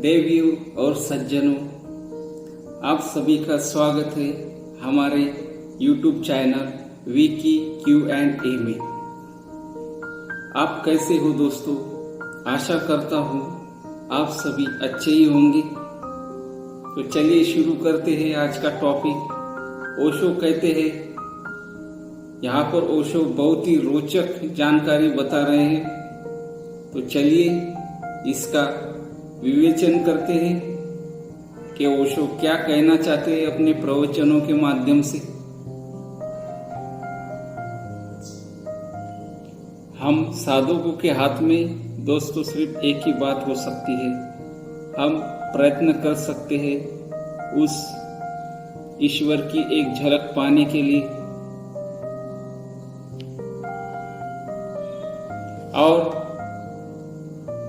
देवियों और सज्जनों, आप सभी का स्वागत है हमारे YouTube चैनल विकी Q&A में। आप कैसे हो दोस्तों? आशा करता हूँ आप सभी अच्छे ही होंगे। तो चलिए शुरू करते हैं आज का टॉपिक। ओशो कहते हैं, यहाँ पर ओशो बहुत ही रोचक जानकारी बता रहे हैं। तो चलिए इसका विवेचन करते हैं कि ओशो क्या कहना चाहते हैं अपने प्रवचनों के माध्यम से। हम साधकों के हाथ में दोस्तों सिर्फ एक ही बात हो सकती है। हम प्रयत्न कर सकते हैं उस ईश्वर की एक झलक पाने के लिए, और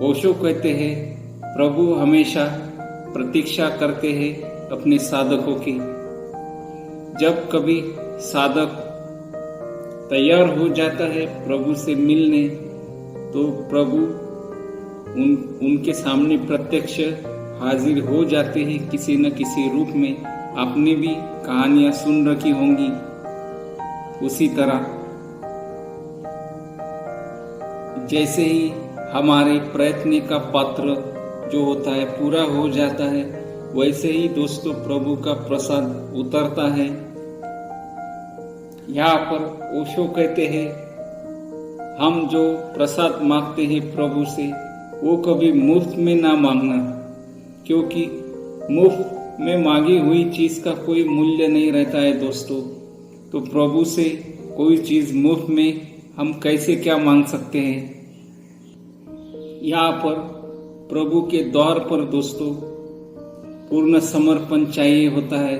ओशो कहते हैं प्रभु हमेशा प्रतीक्षा करते हैं अपने साधकों की। जब कभी साधक तैयार हो जाता है प्रभु से मिलने, तो प्रभु उनके सामने प्रत्यक्ष हाजिर हो जाते हैं किसी न किसी रूप में। आपने भी कहानियां सुन रखी होंगी उसी तरह। जैसे ही हमारे प्रयत्न का पात्र जो होता है पूरा हो जाता है, वैसे ही दोस्तों प्रभु का प्रसाद उतरता है। यहाँ पर ओशो कहते हैं, हम जो प्रसाद मांगते हैं प्रभु से, वो कभी मुफ्त में ना मांगना, क्योंकि मुफ्त में मांगी हुई चीज का कोई मूल्य नहीं रहता है दोस्तों। तो प्रभु से कोई चीज मुफ्त में हम कैसे क्या मांग सकते हैं। यहाँ पर प्रभु के द्वार पर दोस्तों पूर्ण समर्पण चाहिए होता है।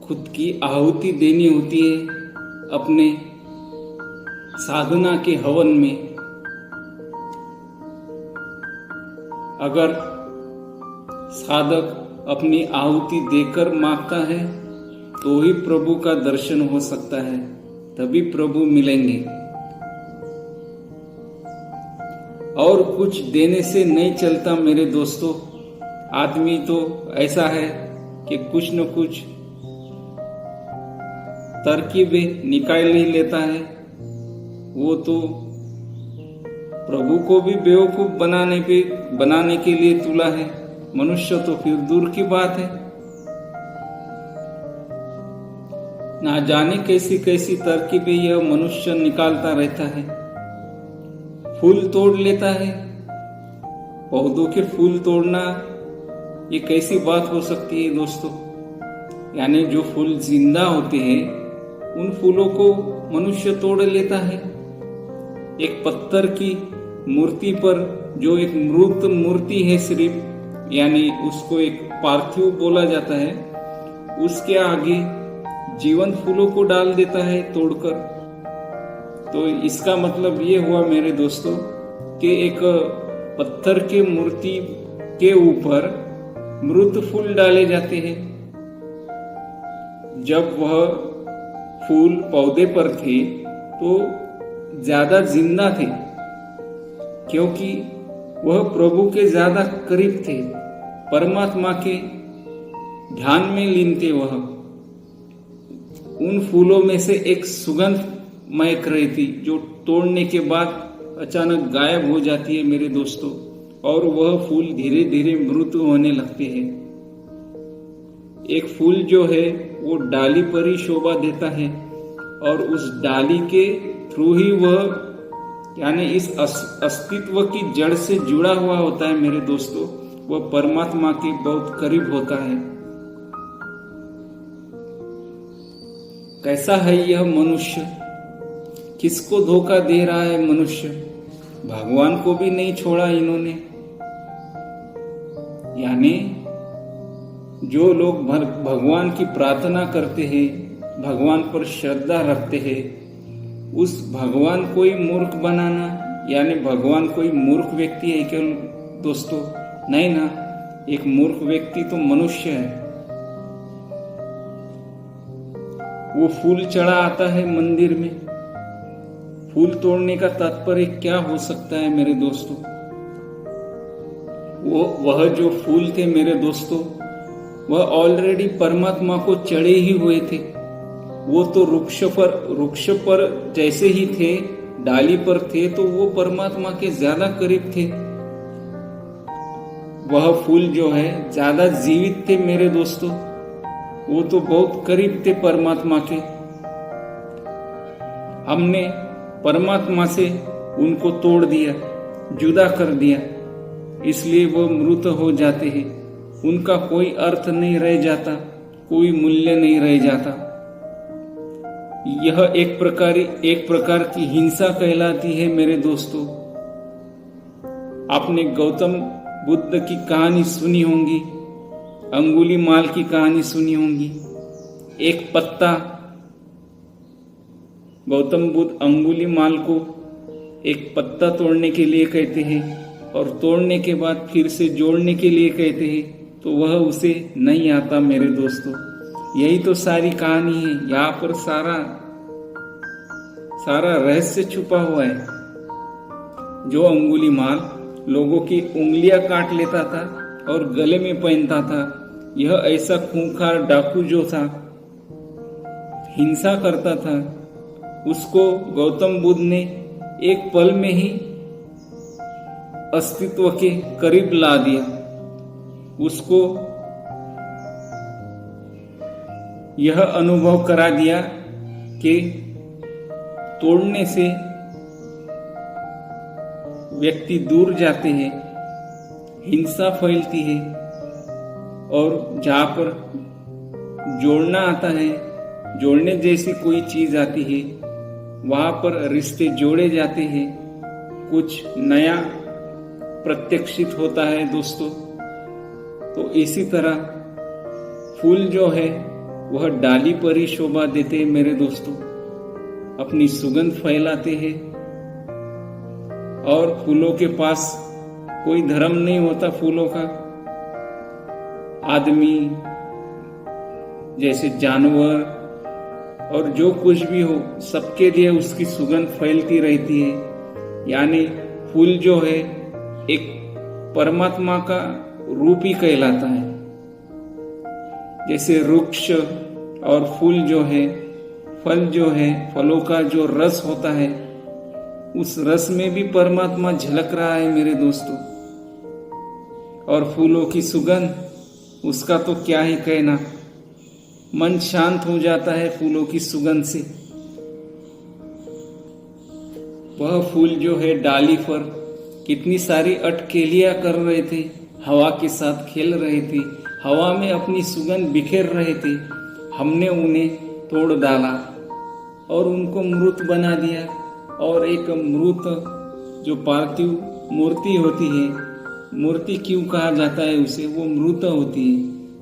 खुद की आहुति देनी होती है अपने साधना के हवन में। अगर साधक अपनी आहुति देकर मांगता है तो ही प्रभु का दर्शन हो सकता है, तभी प्रभु मिलेंगे। और कुछ देने से नहीं चलता मेरे दोस्तों। आदमी तो ऐसा है कि कुछ न कुछ तरकीबें निकाल ही लेता है। वो तो प्रभु को भी बेवकूफ बनाने के लिए तुला है। मनुष्य तो फिर दूर की बात है। ना जाने कैसी कैसी तरकीबें यह मनुष्य निकालता रहता है। फूल तोड़ लेता है। पौधों के फूल तोड़ना ये कैसी बात हो सकती है दोस्तों? यानी जो फूल जिंदा होते हैं उन फूलों को मनुष्य तोड़ लेता है। एक पत्थर की मूर्ति पर जो एक मृत मूर्ति है सिर्फ, यानी उसको एक पार्थिव बोला जाता है, उसके आगे जीवंत फूलों को डाल देता है तोड़कर। तो इसका मतलब ये हुआ मेरे दोस्तों कि एक पत्थर के मूर्ति के ऊपर मृत फूल डाले जाते हैं। जब वह फूल पौधे पर थे तो ज्यादा जिंदा थे, क्योंकि वह प्रभु के ज्यादा करीब थे, परमात्मा के ध्यान में लीन थे। वह उन फूलों में से एक सुगंध महक रही थी, जो तोड़ने के बाद अचानक गायब हो जाती है मेरे दोस्तों, और वह फूल धीरे धीरे मृत होने लगते हैं। एक फूल जो है वो डाली पर ही शोभा देता है, और उस डाली के थ्रू ही वह, यानी इस अस्तित्व की जड़ से जुड़ा हुआ होता है मेरे दोस्तों। वह परमात्मा के बहुत करीब होता है। कैसा है यह मनुष्य? किसको धोखा दे रहा है मनुष्य? भगवान को भी नहीं छोड़ा इन्होंने। यानी जो लोग भगवान की प्रार्थना करते हैं, भगवान पर श्रद्धा रखते हैं, उस भगवान को ही मूर्ख बनाना, यानी भगवान कोई मूर्ख व्यक्ति है क्या दोस्तों? नहीं ना, एक मूर्ख व्यक्ति तो मनुष्य है। वो फूल चढ़ा आता है मंदिर में। फूल तोड़ने का तात्पर्य क्या हो सकता है मेरे दोस्तों? वह जो फूल थे मेरे दोस्तों, वह ऑलरेडी परमात्मा को चढ़े ही हुए थे। वो तो वृक्ष पर जैसे ही थे, डाली पर थे, तो वो परमात्मा के ज्यादा करीब थे। वह फूल जो है ज्यादा जीवित थे मेरे दोस्तों, वो तो बहुत करीब थे परमात्मा के। हमने परमात्मा से उनको तोड़ दिया, जुदा कर दिया, इसलिए वो मृत हो जाते हैं। उनका कोई अर्थ नहीं रह जाता, कोई मूल्य नहीं रह जाता। यह एक प्रकार की हिंसा कहलाती है मेरे दोस्तों। आपने गौतम बुद्ध की कहानी सुनी होगी, अंगुलीमाल की कहानी सुनी होगी। एक पत्ता, गौतम बुद्ध अंगुलीमाल को एक पत्ता तोड़ने के लिए कहते हैं और तोड़ने के बाद फिर से जोड़ने के लिए कहते हैं, तो वह उसे नहीं आता मेरे दोस्तों। यही तो सारी कहानी है। यहाँ पर सारा रहस्य छुपा हुआ है। जो अंगुलीमाल लोगों की उंगलियां काट लेता था और गले में पहनता था, यह ऐसा खूंखार डाकू जो था, हिंसा करता था, उसको गौतम बुद्ध ने एक पल में ही अस्तित्व के करीब ला दिया। उसको यह अनुभव करा दिया कि तोड़ने से व्यक्ति दूर जाते हैं, हिंसा फैलती है, और जहां पर जोड़ना आता है, जोड़ने जैसी कोई चीज आती है, वहां पर रिश्ते जोड़े जाते हैं, कुछ नया प्रत्यक्षित होता है दोस्तों। तो इसी तरह फूल जो है वह डाली पर ही शोभा देते हैं मेरे दोस्तों, अपनी सुगंध फैलाते हैं। और फूलों के पास कोई धर्म नहीं होता। फूलों का आदमी जैसे जानवर और जो कुछ भी हो, सबके लिए उसकी सुगंध फैलती रहती है। यानी फूल जो है एक परमात्मा का रूप ही कहलाता है। जैसे वृक्ष और फूल जो है, फल जो है, फलों का जो रस होता है, उस रस में भी परमात्मा झलक रहा है मेरे दोस्तों। और फूलों की सुगंध, उसका तो क्या ही कहना, मन शांत हो जाता है फूलों की सुगंध से। वह फूल जो है डाली पर कितनी सारी अटकेलियां कर रहे थे, हवा के साथ खेल रहे थे, हवा में अपनी सुगंध बिखेर रहे थे। हमने उन्हें तोड़ डाला और उनको मृत बना दिया। और एक मृत जो पार्थिव मूर्ति होती है, मूर्ति क्यों कहा जाता है उसे, वो मृत होती है।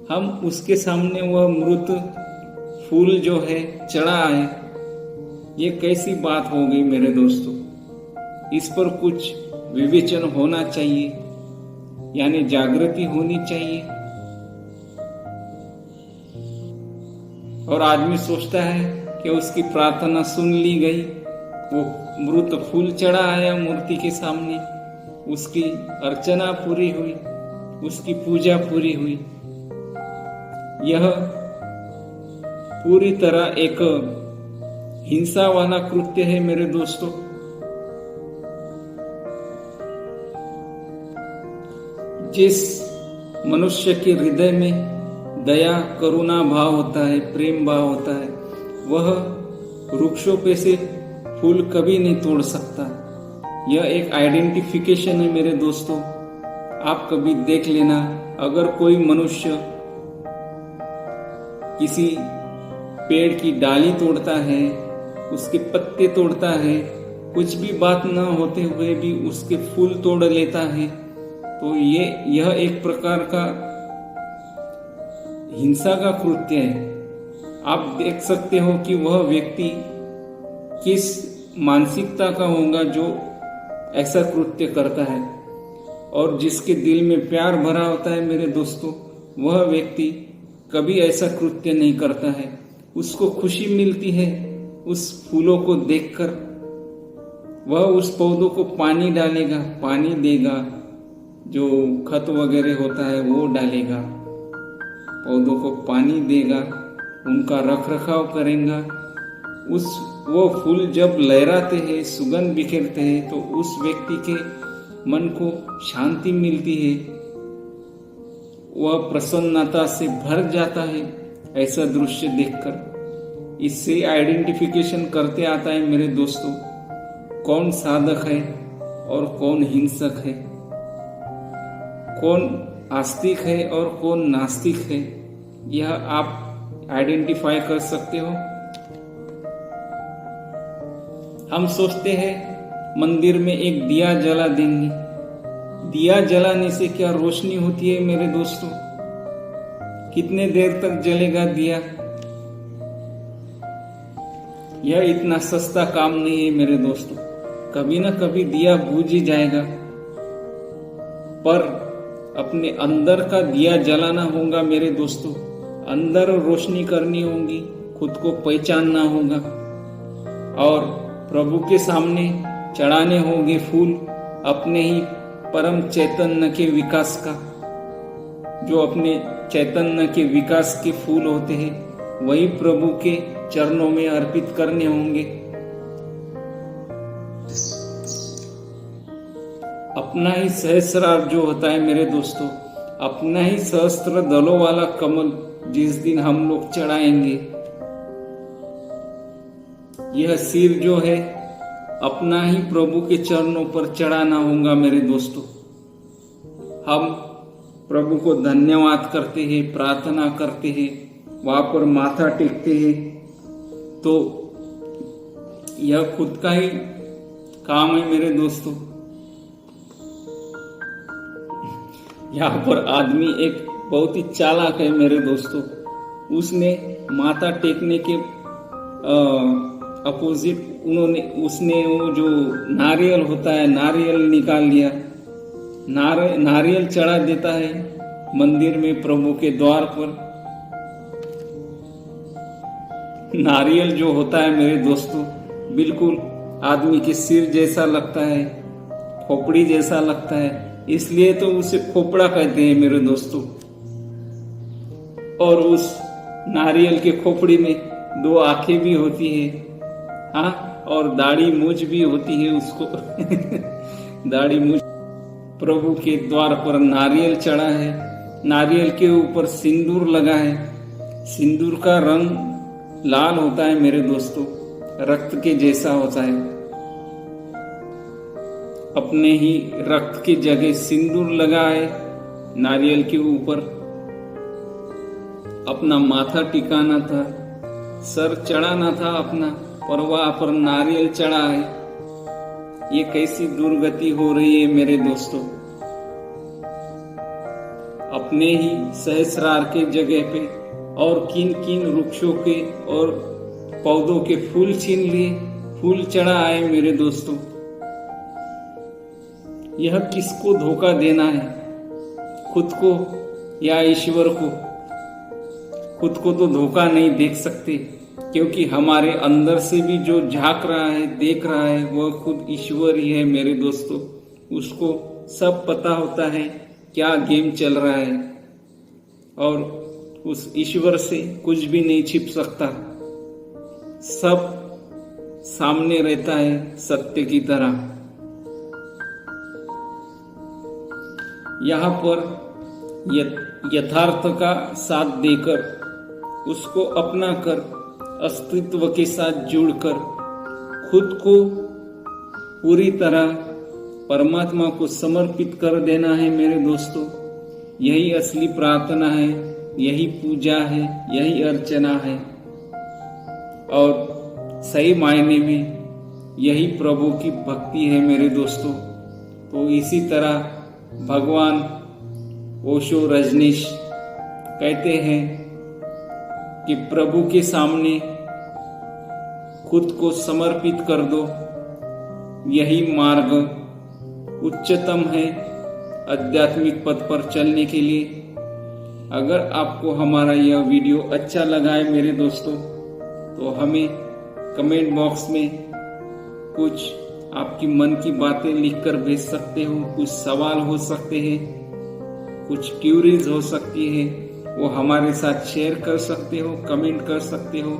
हम उसके सामने वह मृत फूल जो है चढ़ा है, ये कैसी बात हो गई मेरे दोस्तों। इस पर कुछ विवेचन होना चाहिए, यानी जागृति होनी चाहिए। और आदमी सोचता है कि उसकी प्रार्थना सुन ली गई, वो मृत फूल चढ़ा आया मूर्ति के सामने, उसकी अर्चना पूरी हुई, उसकी पूजा पूरी हुई। यह पूरी तरह एक हिंसा वाला कृत्य है मेरे दोस्तों। जिस मनुष्य के हृदय में दया करुणा भाव होता है, प्रेम भाव होता है, वह वृक्षों पे से फूल कभी नहीं तोड़ सकता। यह एक आइडेंटिफिकेशन है मेरे दोस्तों। आप कभी देख लेना, अगर कोई मनुष्य किसी पेड़ की डाली तोड़ता है, उसके पत्ते तोड़ता है, कुछ भी बात न होते हुए भी उसके फूल तोड़ लेता है, तो यह एक प्रकार का हिंसा का कृत्य है। आप देख सकते हो कि वह व्यक्ति किस मानसिकता का होगा जो ऐसा कृत्य करता है। और जिसके दिल में प्यार भरा होता है मेरे दोस्तों, वह व्यक्ति कभी ऐसा कृत्य नहीं करता है। उसको खुशी मिलती है उस फूलों को देखकर। वह उस पौधों को पानी डालेगा, पानी देगा, जो खत वगैरह होता है वो डालेगा, पौधों को पानी देगा, उनका रख रखाव करेगा। वो फूल जब लहराते हैं, सुगंध बिखेरते हैं, तो उस व्यक्ति के मन को शांति मिलती है, वह प्रसन्नता से भर जाता है ऐसा दृश्य देखकर। इससे आइडेंटिफिकेशन करते आता है मेरे दोस्तों, कौन साधक है और कौन हिंसक है, कौन आस्तिक है और कौन नास्तिक है, यह आप आइडेंटिफाई कर सकते हो। हम सोचते हैं मंदिर में एक दिया जला देंगे, दिया जलाने से क्या रोशनी होती है मेरे दोस्तों? कितने देर तक जलेगा दिया? यह इतना सस्ता काम नहीं है मेरे दोस्तों, कभी ना कभी दिया बुझ ही जाएगा। पर अपने अंदर का दिया जलाना होगा मेरे दोस्तों, अंदर रोशनी करनी होगी, खुद को पहचानना होगा और प्रभु के सामने चढ़ाने होंगे फूल अपने ही परम चैतन्य के विकास का। जो अपने चैतन्य के विकास के फूल होते हैं वही प्रभु के चरणों में अर्पित करने होंगे। अपना ही सहस्रार जो होता है मेरे दोस्तों, अपना ही सहस्त्र दलों वाला कमल जिस दिन हम लोग चढ़ाएंगे, यह सिर जो है अपना ही प्रभु के चरणों पर चढ़ाना होगा मेरे दोस्तों। हम प्रभु को धन्यवाद करते हैं, प्रार्थना करते हैं, वहां पर माथा टेकते हैं, तो यह खुद का ही काम है मेरे दोस्तों। यहाँ पर आदमी एक बहुत ही चालाक है मेरे दोस्तों, उसने माथा टेकने के अपोजिट उसने वो जो नारियल होता है, नारियल निकाल लिया, नारियल चढ़ा देता है मंदिर में प्रभु के द्वार पर। नारियल जो होता है मेरे दोस्तों बिल्कुल आदमी के सिर जैसा लगता है, खोपड़ी जैसा लगता है, इसलिए तो उसे खोपड़ा कहते हैं मेरे दोस्तों। और उस नारियल के खोपड़ी में 2 आंखें भी होती है, हाँ, और दाढ़ी मूछ भी होती है उसको दाढ़ी मूछ। प्रभु के द्वार पर नारियल चढ़ा है, नारियल के ऊपर सिंदूर लगा है, सिंदूर का रंग लाल होता है मेरे दोस्तों, रक्त के जैसा होता है। अपने ही रक्त की जगह सिंदूर लगा है नारियल के ऊपर, अपना माथा टिकाना था, सर चढ़ाना था अपना, पर वहां पर नारियल चढ़ा है। ये कैसी दुर्गति हो रही है मेरे दोस्तों। अपने ही सहस्रार के जगह पे और किन किन वृक्षों के और पौधों के फूल छीन लिए, फूल चढ़ा है मेरे दोस्तों। यह किसको धोखा देना है, खुद को या ईश्वर को? खुद को तो धोखा नहीं देख सकते, क्योंकि हमारे अंदर से भी जो झांक रहा है, देख रहा है, वह खुद ईश्वर ही है मेरे दोस्तों। उसको सब पता होता है क्या गेम चल रहा है, और उस ईश्वर से कुछ भी नहीं छिप सकता, सब सामने रहता है सत्य की तरह। यहाँ पर यथार्थ का साथ देकर, उसको अपना कर, अस्तित्व के साथ जुड़कर खुद को पूरी तरह परमात्मा को समर्पित कर देना है मेरे दोस्तों। यही असली प्रार्थना है, यही पूजा है, यही अर्चना है, और सही मायने में यही प्रभु की भक्ति है मेरे दोस्तों। तो इसी तरह भगवान ओशो रजनीश कहते हैं कि प्रभु के सामने खुद को समर्पित कर दो, यही मार्ग उच्चतम है आध्यात्मिक पथ पर चलने के लिए। अगर आपको हमारा यह वीडियो अच्छा लगा है मेरे दोस्तों, तो हमें कमेंट बॉक्स में कुछ आपकी मन की बातें लिखकर भेज सकते हो। कुछ सवाल हो सकते हैं, कुछ क्यूरीज हो सकती है, वो हमारे साथ शेयर कर सकते हो, कमेंट कर सकते हो।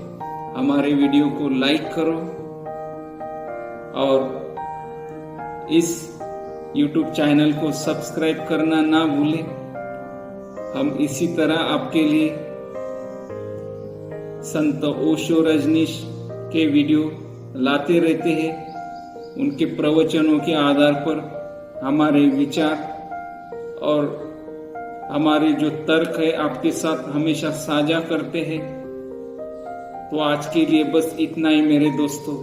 हमारे वीडियो को लाइक करो और इस YouTube चैनल को सब्सक्राइब करना ना भूलें। हम इसी तरह आपके लिए संत ओशो रजनीश के वीडियो लाते रहते हैं। उनके प्रवचनों के आधार पर हमारे विचार और हमारे जो तर्क है आपके साथ हमेशा साझा करते हैं। तो आज के लिए बस इतना ही मेरे दोस्तों।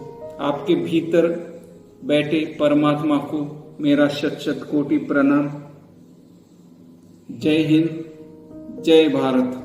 आपके भीतर बैठे परमात्मा को मेरा शत शत कोटि प्रणाम। जय हिंद, जय भारत।